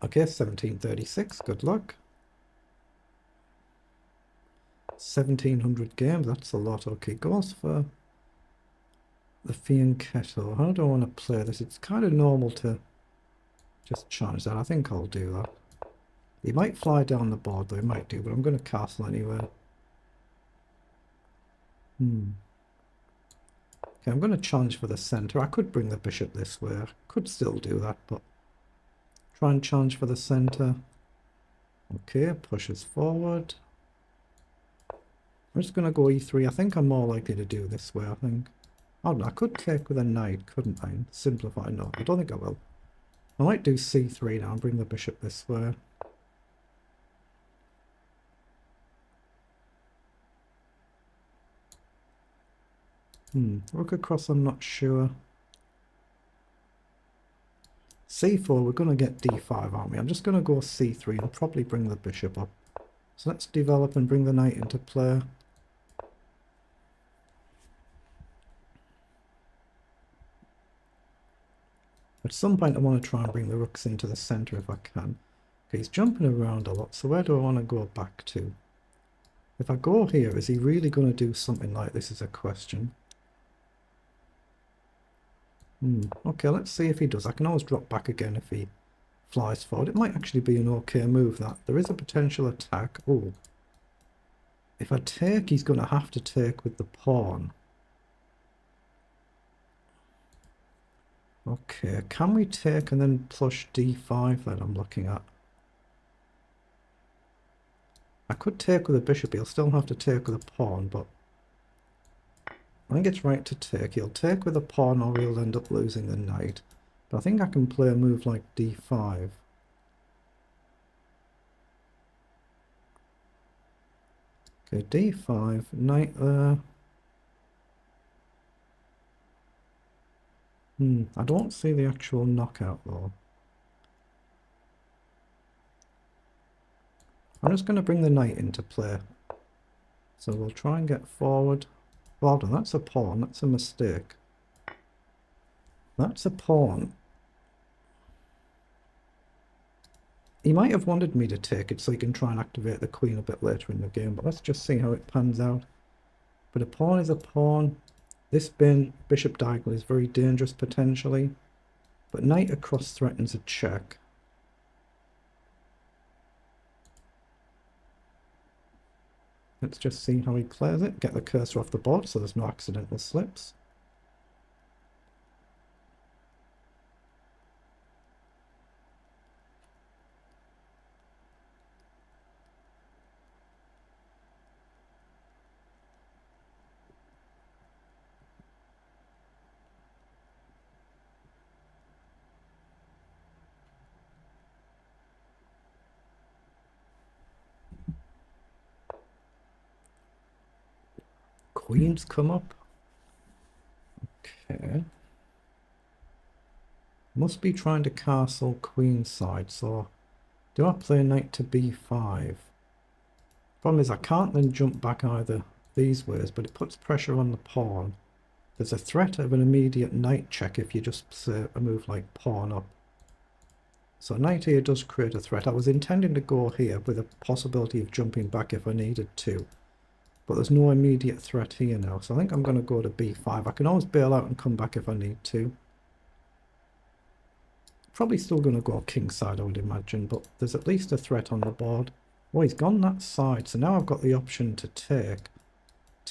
Okay, 1736, good luck. 1700 games, that's a lot. Okay, goes for the Fianchetto. How do I want to play this? It's kind of normal to just challenge that. I think I'll do that. He might fly down the board, though. He might do, but I'm going to castle anyway. Okay, I'm going to challenge for the centre. I could bring the bishop this way. I could still do that, but try and challenge for the centre. Okay, pushes forward. I'm just going to go e3. I think I'm more likely to do this way, I think. Oh, I could take with a knight, couldn't I? Simplify. No, I don't think I will. I might do c3 now and bring the bishop this way. Rook across, I'm not sure. c4, we're going to get d5, aren't we? I'm just going to go c3 and probably bring the bishop up. So let's develop and bring the knight into play. At some point I want to try and bring the rooks into the centre if I can. Okay, he's jumping around a lot, so where do I want to go back to? If I go here, is he really going to do something like this is a question. Okay, let's see if he does. I can always drop back again if he flies forward. It might actually be an okay move, that. There is a potential attack. Oh, if I take, he's going to have to take with the pawn. Okay, can we take and then plush d5 then I'm looking at? I could take with a bishop, he'll still have to take with a pawn, but I think it's right to take. He'll take with a pawn or he'll end up losing the knight. But I think I can play a move like d5. Okay, d5, knight there. I don't see the actual knockout though. I'm just going to bring the knight into play. So we'll try and get forward. Well done, that's a pawn, that's a mistake. That's a pawn. He might have wanted me to take it so he can try and activate the queen a bit later in the game, but let's just see how it pans out. But a pawn is a pawn. This bishop diagonal is very dangerous potentially, but knight across threatens a check. Let's just see how he plays it. Get the cursor off the board so there's no accidental slips. Queens come up. Okay. Must be trying to castle queen side, so do I play knight to b5? Problem is I can't then jump back either these ways, but it puts pressure on the pawn. There's a threat of an immediate knight check if you just say a move like pawn up. So knight here does create a threat. I was intending to go here with a possibility of jumping back if I needed to. But there's no immediate threat here now, so I think I'm going to go to b5. I can always bail out and come back if I need to. Probably still going to go kingside, I would imagine, but there's at least a threat on the board. Oh, he's gone that side, so now I've got the option to take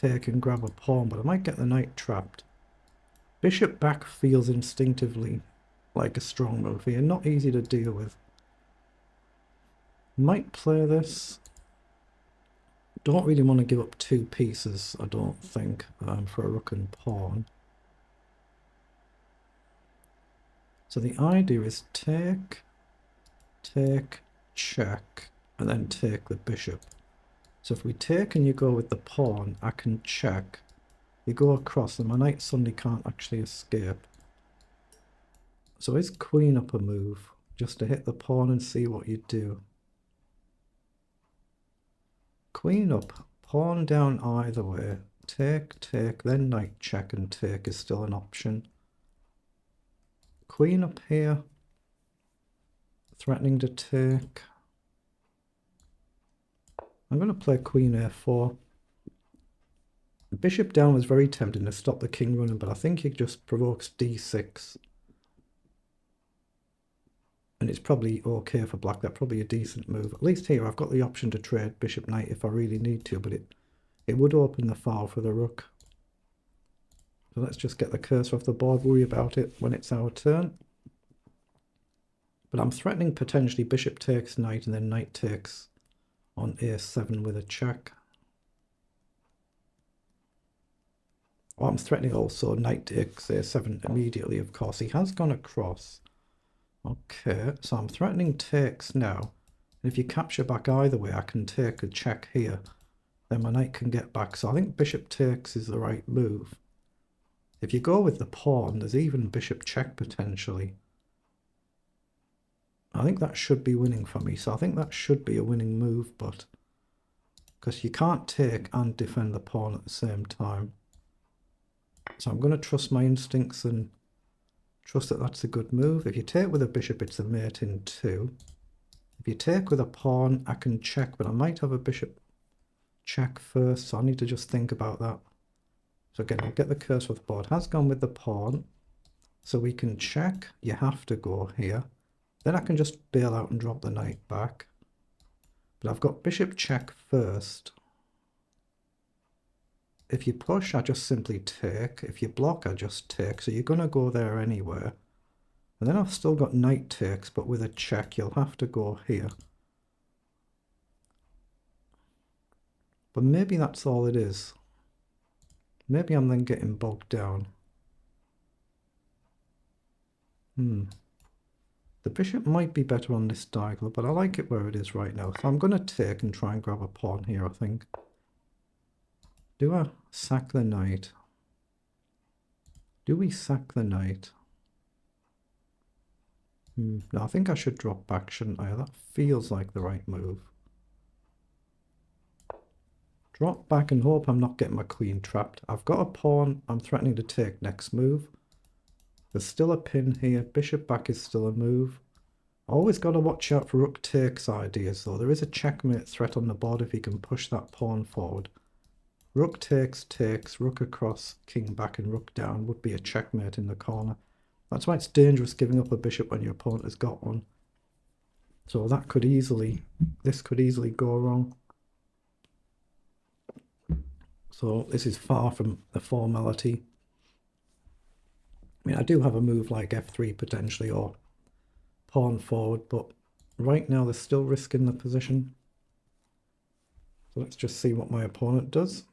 and grab a pawn, but I might get the knight trapped. Bishop back feels instinctively like a strong move here, not easy to deal with. Might play this. Don't really want to give up two pieces, I don't think, for a rook and pawn. So the idea is take, check, and then take the bishop. So if we take and you go with the pawn, I can check. You go across and my knight suddenly can't actually escape. So is queen up a move, just to hit the pawn and see what you do? Queen up, pawn down either way. Take, then knight check and take is still an option. Queen up here. threatening to take. I'm going to play queen a4. Bishop down was very tempting to stop the king running, but I think he just provokes d6. And it's probably okay for black. That's probably a decent move. At least here I've got the option to trade bishop knight if I really need to, but it would open the file for the rook. So let's just get the cursor off the board, worry about it when it's our turn. But I'm threatening potentially bishop takes knight and then knight takes on a7 with a check. Oh, I'm threatening also knight takes a7 immediately, of course. He has gone across. Okay, so I'm threatening takes now. And if you capture back either way, I can take a check here. Then my knight can get back. So I think bishop takes is the right move. If you go with the pawn, there's even bishop check potentially. I think that should be winning for me. So I think that should be a winning move, but because you can't take and defend the pawn at the same time. So I'm going to trust my instincts and trust that that's a good move. If you take with a bishop, it's a mate in 2. If you take with a pawn, I can check, but I might have a bishop check first, so I need to just think about that. So again, I'll get the cursor off the board. Has gone with the pawn, so we can check. You have to go here. Then I can just bail out and drop the knight back. But I've got bishop check first. If you push, I just simply take. If you block, I just take. So you're going to go there anywhere. And then I've still got knight takes, but with a check, you'll have to go here. But maybe that's all it is. Maybe I'm then getting bogged down. The bishop might be better on this diagonal, but I like it where it is right now. So I'm going to take and try and grab a pawn here, I think. Do I sack the knight? Do we sack the knight? No, I think I should drop back, shouldn't I? That feels like the right move. Drop back and hope I'm not getting my queen trapped. I've got a pawn I'm threatening to take next move. There's still a pin here. Bishop back is still a move. Always got to watch out for rook takes ideas though. There is a checkmate threat on the board if he can push that pawn forward. Rook takes, takes, rook across, king back and rook down would be a checkmate in the corner. That's why it's dangerous giving up a bishop when your opponent has got one. So that could easily, this could easily go wrong. So this is far from the formality. I mean, I do have a move like f3 potentially, or pawn forward, but right now there's still risk in the position. So let's just see what my opponent does.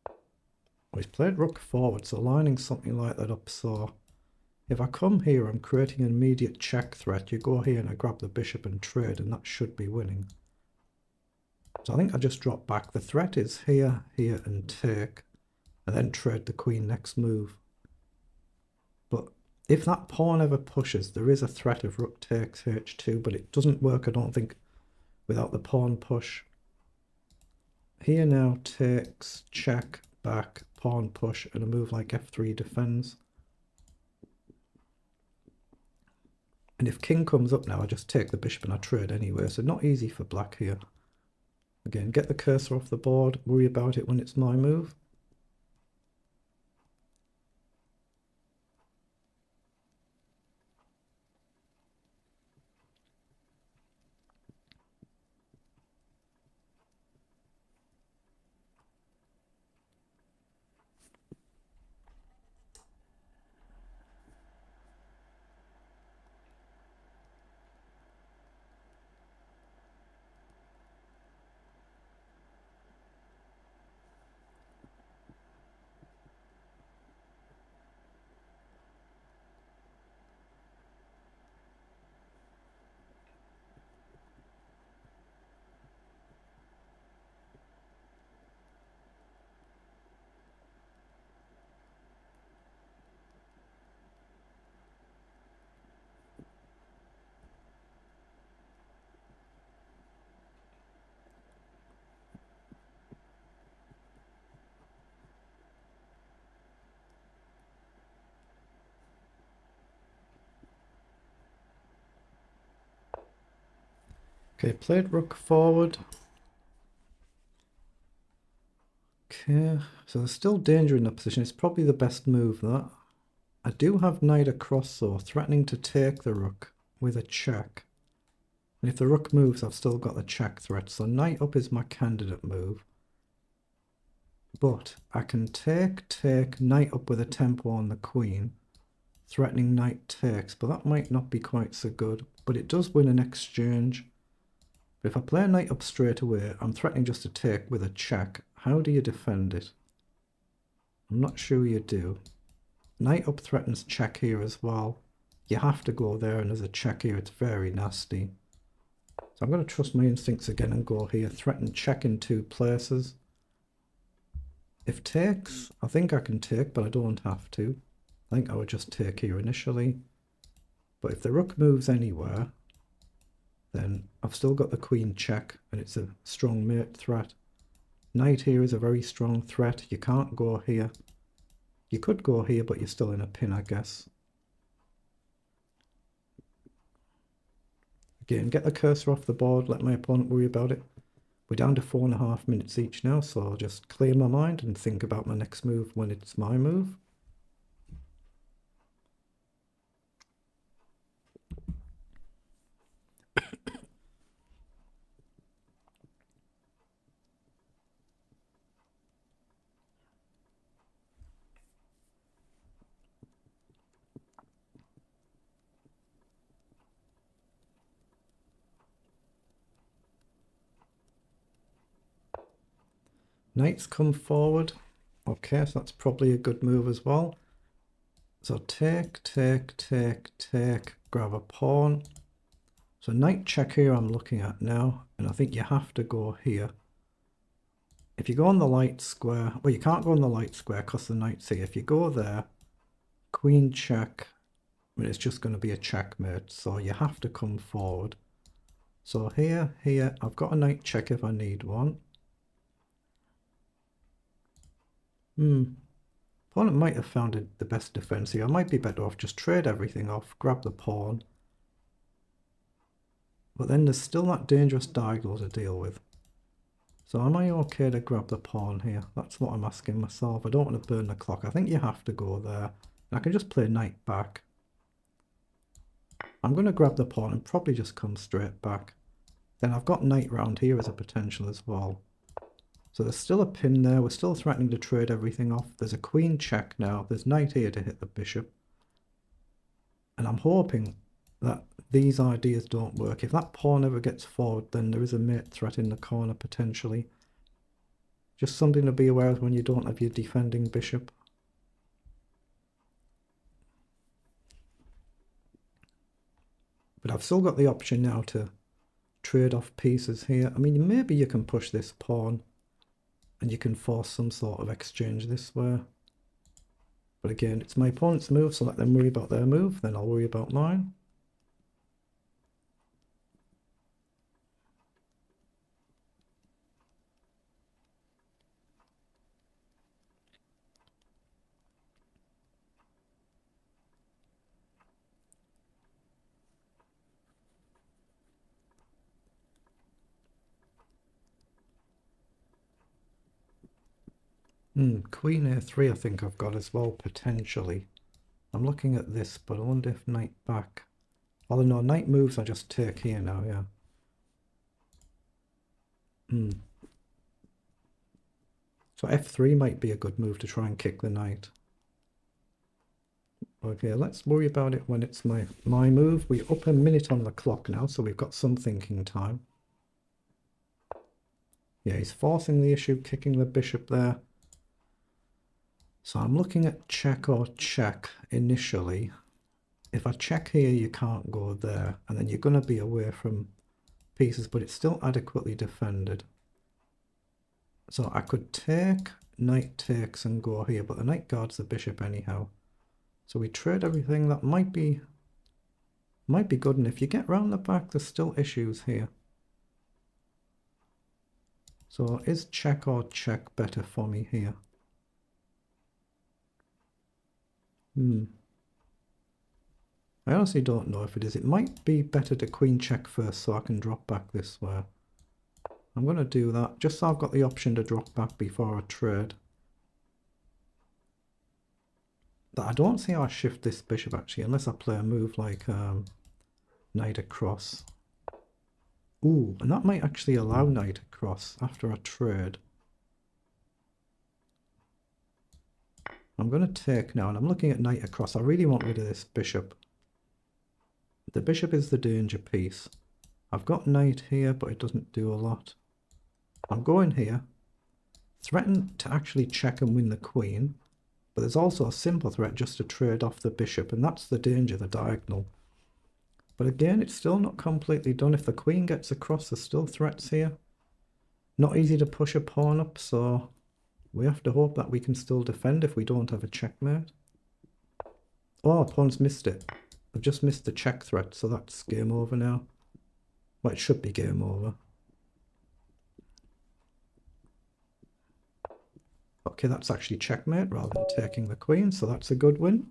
Well, he's played rook forward, so lining something like that up. So if I come here, I'm creating an immediate check threat. You go here and I grab the bishop and trade, and that should be winning. So I think I just drop back. The threat is here, here, and take, and then trade the queen next move. But if that pawn ever pushes, there is a threat of rook takes h2, but it doesn't work, I don't think, without the pawn push. Here now takes, check, back, pawn push, and a move like f3 defends. And if king comes up now, I just take the bishop and I trade anyway, so not easy for black here. Again, get the cursor off the board, worry about it when it's my move. Okay, played rook forward. Okay, so there's still danger in that position. It's probably the best move, that. I do have knight across though, threatening to take the rook with a check. And if the rook moves, I've still got the check threat. So knight up is my candidate move. But I can take, knight up with a tempo on the queen, threatening knight takes, but that might not be quite so good. But it does win an exchange. But if I play a knight up straight away, I'm threatening just to take with a check. How do you defend it? I'm not sure you do. Knight up threatens check here as well. You have to go there, and there's a check here. It's very nasty. So I'm going to trust my instincts again and go here. Threaten check in 2 places. If takes, I think I can take, but I don't have to. I think I would just take here initially. But if the rook moves anywhere, then I've still got the queen check, and it's a strong mate threat. Knight here is a very strong threat. You can't go here. You could go here, but you're still in a pin, I guess. Again, get the cursor off the board, let my opponent worry about it. We're down to 4.5 minutes each now, so I'll just clear my mind and think about my next move when it's my move. Knights come forward. Okay, so that's probably a good move as well. So take, grab a pawn. So knight check here I'm looking at now, and I think you have to go here. If you go on the light square, well, you can't go on the light square because the knight's here. If you go there, queen check, I mean, it's just going to be a checkmate, so you have to come forward. So here, I've got a knight check if I need one. Opponent might have found it the best defense here. I might be better off just trade everything off, grab the pawn. But then there's still that dangerous diagonal to deal with. So am I okay to grab the pawn here? That's what I'm asking myself. I don't want to burn the clock. I think you have to go there. And I can just play knight back. I'm going to grab the pawn and probably just come straight back. Then I've got knight round here as a potential as well. So there's still a pin there. We're still threatening to trade everything off. There's a queen check now. There's knight here to hit the bishop. And I'm hoping that these ideas don't work. If that pawn ever gets forward, then there is a mate threat in the corner potentially. Just something to be aware of when you don't have your defending bishop. But I've still got the option now to trade off pieces here. I mean, maybe you can push this pawn and you can force some sort of exchange this way. But again, it's my opponent's move, so let them worry about their move, then I'll worry about mine. Queen a3 I think I've got as well, potentially. I'm looking at this, but I wonder if knight back. Although no, knight moves, I just take here now, yeah. So f3 might be a good move to try and kick the knight. Okay, let's worry about it when it's my move. We're up a minute on the clock now, so we've got some thinking time. Yeah, he's forcing the issue, kicking the bishop there. So I'm looking at check or check initially. If I check here, you can't go there, and then you're going to be away from pieces, but it's still adequately defended. So I could take, knight takes and go here, but the knight guards the bishop anyhow. So we trade everything. That might be good, and if you get round the back, there's still issues here. So is check or check better for me here? I honestly don't know if it is. It might be better to queen check first so I can drop back this way. I'm going to do that just so I've got the option to drop back before I trade. I don't see how I shift this bishop actually, unless I play a move like knight across. Ooh, and that might actually allow knight across after I trade. I'm going to take now, and I'm looking at knight across. I really want rid of this bishop. The bishop is the danger piece. I've got knight here, but it doesn't do a lot. I'm going here. Threaten to actually check and win the queen. But there's also a simple threat just to trade off the bishop, and that's the danger, the diagonal. But again, it's still not completely done. If the queen gets across, there's still threats here. Not easy to push a pawn up, so we have to hope that we can still defend if we don't have a checkmate. Oh, pawn's missed it. I've just missed the check threat, so that's game over now. Well, it should be game over. Okay, that's actually checkmate rather than taking the queen, so that's a good win.